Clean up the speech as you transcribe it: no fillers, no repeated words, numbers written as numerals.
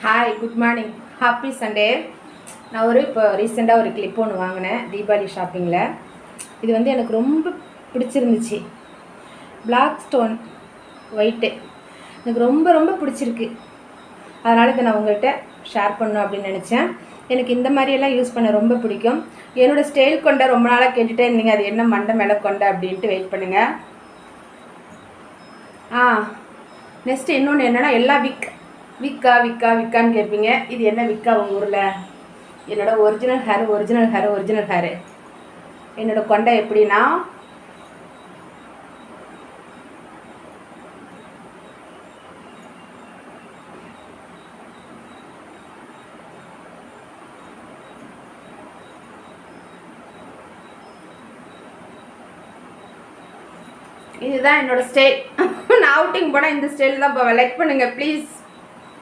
Hi, good morning, happy Sunday. நான் இப்போ ரீசெண்டாக ஒரு கிளிப் ஒன்று வாங்கினேன் தீபாவளி ஷாப்பிங்கில். இது வந்து எனக்கு ரொம்ப பிடிச்சிருந்துச்சு. பிளாக் ஸ்டோன் ஒயிட்டு எனக்கு ரொம்ப ரொம்ப பிடிச்சிருக்கு. அதனால் இதை நான் உங்கள்கிட்ட ஷேர் பண்ணணும் அப்படின்னு நினச்சேன். எனக்கு இந்த மாதிரியெல்லாம் யூஸ் பண்ண ரொம்ப பிடிக்கும். என்னோடய ஸ்டைல் கொண்ட ரொம்ப நாளாக கேட்டுகிட்டே இருந்தீங்க, அது என்ன மண்டை மேலே கொண்ட அப்படின்ட்டு வெயிட் பண்ணுங்கள். நெக்ஸ்ட்டு இன்னொன்று என்னென்னா, எல்லா விக்கான்னு கேட்பீங்க. இது என்ன விக்கா உங்கள் ஊரில்? என்னோடய ஒரிஜினல் ஹேரு. என்னோடய கொண்டை எப்படின்னா, இதுதான் என்னோடய ஸ்டைல். நான் அவுட்டிங் போனால் இந்த ஸ்டைல் தான் போவேன். லைக் பண்ணுங்கள் ப்ளீஸ்.